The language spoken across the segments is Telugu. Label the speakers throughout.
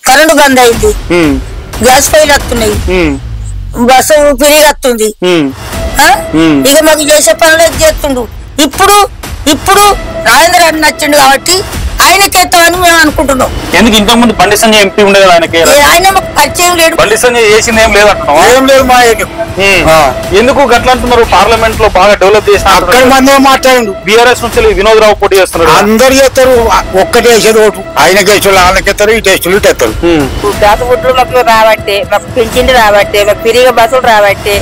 Speaker 1: కరెంటు బంద్ అయింది, గ్యాస్ పొయ్యిలు వస్తున్నాయి, బస్సు ఫ్రీగా వస్తుంది. ఇక మాకు చేసే పనులు చేస్తుండు. ఇప్పుడు ఇప్పుడు రాజేంద్ర రెడ్డి నచ్చిండు కాబట్టి ఆయనకి ఎత్తామని మేము అనుకుంటున్నాం.
Speaker 2: ఎందుకు ఇంతకు ముందు బండి సంజయ్ ఎంపీ ఉండేది ఆయనకి?
Speaker 1: ఆయన మాకు పరిచయం లేడు.
Speaker 2: బండి సంజయ్ చేసింది ఏం లేదు అంటున్నాం.
Speaker 3: ఏం లేదు మా
Speaker 2: ఎందుకు గట్లా అంటున్నారు? పార్లమెంట్ లో బాగా డెవలప్ చేసిన
Speaker 3: అక్కడ మంది మాట్లాడు.
Speaker 2: బీఆర్ఎస్ నుంచి వినోద్ రావు పోటీ చేస్తున్నారు.
Speaker 3: అందరు చేస్తారు, ఒక్కటి వేసేది ఓటు. ఆయన కేసులు వాళ్ళకి ఎత్తారు, ఈ టెస్టులు ఎత్తారు.
Speaker 1: దాసగుడ్లు మాకు రాబట్టే, మాకు పింఛన్లు రాబట్టే, మాకు ఫ్రీగా బస్సులు రాబట్టే,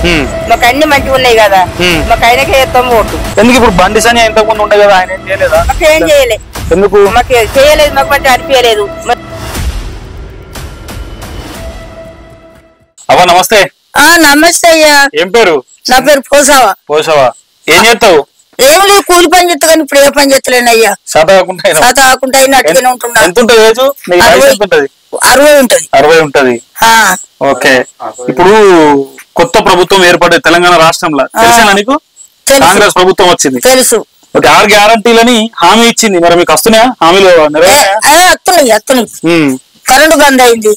Speaker 1: మాకు అన్ని మంచిగా ఉన్నాయి కదా, మాకు ఆయనకే ఎత్తాము ఓటు.
Speaker 2: ఎందుకు ఇప్పుడు బండి సంజయ్ ఇంతకు ముందు ఉండే కదా, ఆయన ఏం చేయలేదా?
Speaker 1: మాకు ఏం చేయలే.
Speaker 2: ఎందుకు
Speaker 1: మాకు చేయలేదు, మాకు మంచి అనిపించలేదు.
Speaker 2: అవ్వ నమస్తే.
Speaker 1: నమస్తే అయ్యా.
Speaker 2: ఏం పేరు?
Speaker 1: నా పేరు పోసావా.
Speaker 2: పోసావా, ఏం చేస్తావు?
Speaker 1: ఏం లేదు, కూలి పని చేస్తా కానీ ఇప్పుడు ఏ పని చేస్తలేను అయ్యా.
Speaker 2: శాత కాకుండా
Speaker 1: అయినా అట్లనే ఉంటున్నా.
Speaker 2: ఎంత ఉంటుంది ఏజ్?
Speaker 1: 60 ఉంటది.
Speaker 2: 60 ఉంటది. ఓకే. ఇప్పుడు కొత్త ప్రభుత్వం ఏర్పడ్డది తెలంగాణ రాష్ట్రంలో, తెలుసా నీకు? కాంగ్రెస్ ప్రభుత్వం వచ్చింది,
Speaker 1: తెలుసు.
Speaker 2: ఓకే. 6 గ్యారంటీలని హామీ ఇచ్చింది, మరి మీకు వస్తున్నాయా హామీలు?
Speaker 1: వస్తున్నాయి. కరెంటు బంద్ అయింది,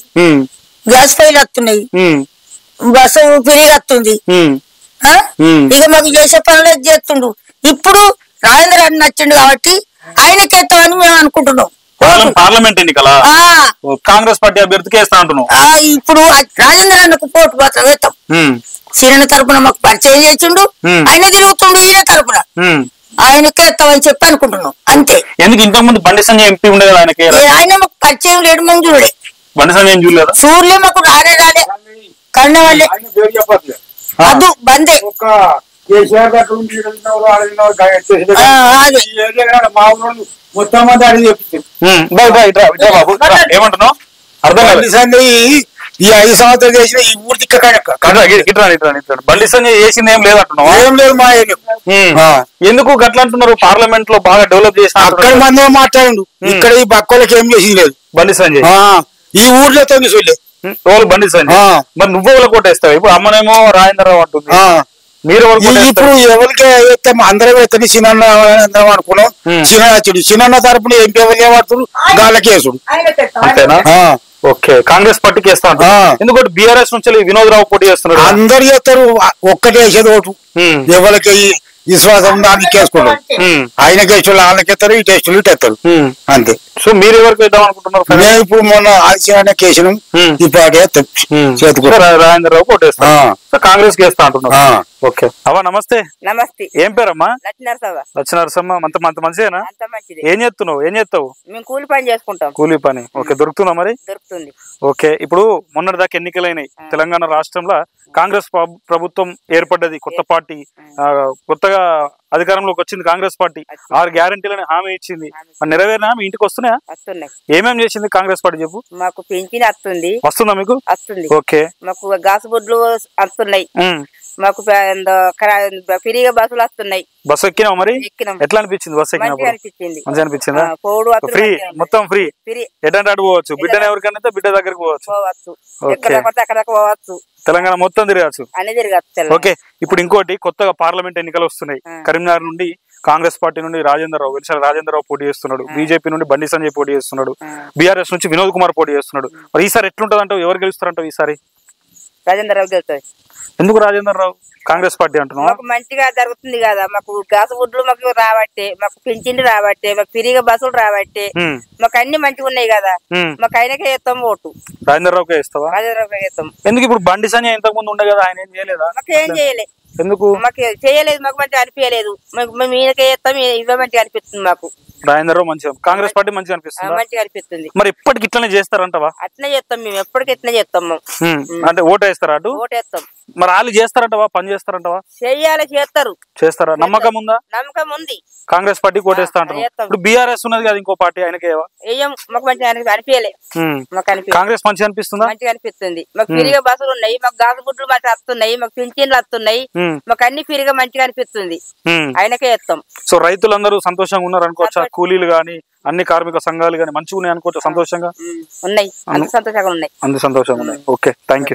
Speaker 1: గ్యాస్ పొయ్యిలు వస్తున్నాయి, బస్సు ఫ్రీగా వస్తుంది. ఇక మాకు చేసే పనులు చేస్తుండు. ఇప్పుడు రాజేంద్ర రెడ్డి నచ్చిండు కాబట్టి ఆయనకి ఎత్తామని మేము అనుకుంటున్నాం.
Speaker 2: పార్లమెంట్ ఎన్నికల కాంగ్రెస్ పార్టీ అభ్యర్థికి వేస్తా అంటున్నాం.
Speaker 1: ఇప్పుడు రాజేంద్ర అన్నకు పోటు మాత్రం వేస్తాం. సీరణ తరపున మాకు పరిచయం చేసిండు, ఆయన తిరుగుతుండు ఈయన తరపున, ఆయనకే ఎత్తామని చెప్పి అనుకుంటున్నాం అంతే.
Speaker 2: ఎందుకు ఇంతకు ముందు బండి సంజయ్ ఎంపీ ఉండేది ఆయనకి?
Speaker 1: ఆయన మాకు పరిచయం లేడు, మేము చూడే.
Speaker 2: బండి సంజయ్ చూడలేదు,
Speaker 1: చూడలే, మాకు రాలే కన్న వాళ్ళే. అది బందే.
Speaker 3: మొత్తం మంది అడిగి
Speaker 2: ఏమంటున్నావు? అర్థం కాదు.
Speaker 3: ఈ 5 సంవత్సరాలు చేసిన ఈ ఊరి
Speaker 2: బండి సంజయ్ చేసింది ఏం లేదు అంటున్నావు.
Speaker 3: ఏం లేదు మా
Speaker 2: ఎందుకు గట్లా అంటున్నారు? పార్లమెంట్ లో బాగా డెవలప్ చేసిన
Speaker 3: అక్కడ మంది మాట్లాడు. ఇక్కడ ఈ పక్కలకి ఏం చేసింది లేదు
Speaker 2: బండి సంజయ్.
Speaker 3: ఈ ఊర్లో తొంగి చూడలేదు
Speaker 2: బండి సంజయ్. మరి నువ్వు ఎవరు కొట్టేస్తావు? ఇప్పుడు అమ్మనేమో రాజేంద్ర రావు అంటుంది, మీరు
Speaker 3: ఇప్పుడు ఎవరికి అయితే అందరం ఎత్తని చిన్న అందరం అనుకున్నాం. చిన్న తరపున ఎంపీ ఎవరు ఏమడుతున్నారు, గాళ్ళకి వేసుడు
Speaker 2: అంతేనా? ఓకే. కాంగ్రెస్ పార్టీకి వేస్తా ఎందుకంటే బీఆర్ఎస్ నుంచి వినోద్ రావు పోటీ చేస్తున్నారు.
Speaker 3: అందరు చేస్తారు, ఒక్కటి వేసేది ఓటు. ఎవరికి విశ్వాసం దానికి వేసుకున్నాం. ఆయన కేసులు వాళ్ళకి ఎత్తారు, ఈ టెస్టులు ఎత్తారు అంతే.
Speaker 2: సో మీరు ఎవరికి వేద్దాం అనుకుంటున్నారు?
Speaker 3: మేము ఇప్పుడు మొన్న ఆశయాన్ని కేసులు ఈ పార్టీ చేతుకు
Speaker 2: రాజేంద్ర రావు పోటీ కాంగ్రెస్ కి వేస్తా అంటున్నారు. ఓకే. అవ్వ నమస్తే.
Speaker 1: నమస్తే.
Speaker 2: ఏం పేరమ్మా? లక్ష్మీనరసమ్మ. మంత మంచిదేనా? ఏం చేస్తున్నావు? ఏం చేస్తావు?
Speaker 1: మేము కూలి పని చేసుకుంటాం.
Speaker 2: కూలి పని. ఓకే. దొరుకుతుందా మరి?
Speaker 1: దొరుకుతుంది.
Speaker 2: ఓకే. ఇప్పుడు మొన్నటి దాకా ఎన్నికలైనాయి తెలంగాణ రాష్ట్రంలో. కాంగ్రెస్ ప్రభుత్వం ఏర్పడ్డది, కొత్త పార్టీ, కొత్తగా అధికారంలోకి వచ్చింది కాంగ్రెస్ పార్టీ. 6 గ్యారంటీలని హామీ ఇచ్చింది, నెరవేరిన హామీ ఇంటికి వస్తున్నాయా? ఏమేమి చేసింది కాంగ్రెస్ పార్టీ చెప్పు.
Speaker 1: మాకు పింఛన్ వస్తుంది.
Speaker 2: వస్తుందా మీకు?
Speaker 1: వస్తుంది.
Speaker 2: ఓకే.
Speaker 1: మాకు గాసు బొడ్లు వస్తున్నాయి, మాకు ఫ్రీగా బస్సులు వస్తున్నాయి.
Speaker 2: బస్సు ఎక్కినావు మరి? ఎట్లా అనిపించింది బస్సు ఎక్కినప్పుడు? మంచిగా అనిపించిందా? ఫ్రీ, మొత్తం ఫ్రీ, ఎటంటే అటు పోవచ్చు. బిడ్డను ఎవరికైనా బిడ్డ దగ్గరికి పోవచ్చు. తెలంగాణ మొత్తం తిరగచ్చు. ఓకే. ఇప్పుడు ఇంకోటి, కొత్తగా పార్లమెంట్ ఎన్నికలు వస్తున్నాయి. కరీంనగర్ నుండి కాంగ్రెస్ పార్టీ నుండి రాజేంద్ర రావు పోటీ చేస్తున్నాడు, బీజేపీ నుండి బండి సంజయ్ పోటీ చేస్తున్నాడు, బీఆర్ఎస్ నుంచి వినోద్ కుమార్ పోటీ చేస్తున్నాడు. మరి ఈసారి ఎట్లుంటది అంటావు? ఎవరు గెలుస్తారంటావు ఈసారి?
Speaker 1: రాజేంద్ర రావు గెలుస్తుంది.
Speaker 2: ఎందుకు రాజేంద్ర రావు? కాంగ్రెస్ పార్టీ అంటున్నావు.
Speaker 1: మాకు మంచిగా జరుగుతుంది కదా, మాకు గాసు గుడ్లు మాకు రాబట్టే, మాకు పింఛన్లు రాబట్టే, మాకు ఫ్రీగా బస్సులు రాబట్టే, మాకు అన్ని మంచిగా ఉన్నాయి కదా, మాకు ఆయనకే వేస్తాం ఓటు.
Speaker 2: రాజేంద్ర రావుకే వేస్తావా?
Speaker 1: రాజేంద్ర రావుకే వేస్తాం.
Speaker 2: ఎందుకు ఇప్పుడు బండి సంజయ్ ఇంతకు ముందు ఉండే కదా, ఆయన ఏం చేయలేదా?
Speaker 1: మాకు ఏం చేయలే.
Speaker 2: ఎందుకు?
Speaker 1: మాకు చేయలేదు, మాకు మంచిగా అనిపించలేదు. మేము ఈయనకే వేస్తాం, ఇవే మంచిగా అనిపిస్తుంది మాకు.
Speaker 2: రాజేంద్ర రావు మంచిగా, కాంగ్రెస్ పార్టీ మంచిగా అనిపిస్తుంది.
Speaker 1: మంచిగా అనిపిస్తుంది.
Speaker 2: మరి ఎప్పటికి ఇట్లనే చేస్తారంటవా?
Speaker 1: అట్లనే చేస్తాం మేము, ఎప్పటికి ఇట్లనే చేస్తాం.
Speaker 2: అంటే ఓటు వేస్తారా? అటు
Speaker 1: ఓటు వేస్తాం.
Speaker 2: మరి వాళ్ళు చేస్తారంటవా? పని చేస్తారంటవా?
Speaker 1: చెయ్యాలి, చేస్తారు.
Speaker 2: చేస్తారా? నమ్మకం ఉందా?
Speaker 1: నమ్మకం ఉంది.
Speaker 2: కాంగ్రెస్ పార్టీ కోటేస్తా అంటారు. ఇప్పుడు బీఆర్ఎస్ ఉన్నది కదా, ఇంకో పార్టీ, ఆయనకి
Speaker 1: మాకు మంచిగా అనిపించలే.
Speaker 2: కాంగ్రెస్ మంచిగా అనిపిస్తుందా?
Speaker 1: మంచిగా అనిపిస్తుంది. మాకు ఫ్రీగా బస్సులు ఉన్నాయి, మాకు గాజు గుడ్లు మాకు వస్తున్నాయి, మాకు పింఛన్లు వస్తున్నాయి, మాకు అన్ని ఫ్రీగా మంచిగా అనిపిస్తుంది. ఆయనకే వేస్తాం.
Speaker 2: సో రైతులందరూ సంతోషంగా ఉన్నారు అనుకోవచ్చా? కూలీలు గాని, అన్ని కార్మిక సంఘాలు గాని మంచిగా ఉన్నాయి అనుకోవచ్చు? సంతోషంగా
Speaker 1: ఉన్నాయి, అన్ని సంతోషంగా ఉన్నాయి.
Speaker 2: అన్ని సంతోషంగా ఉన్నాయి. Okay, thank you.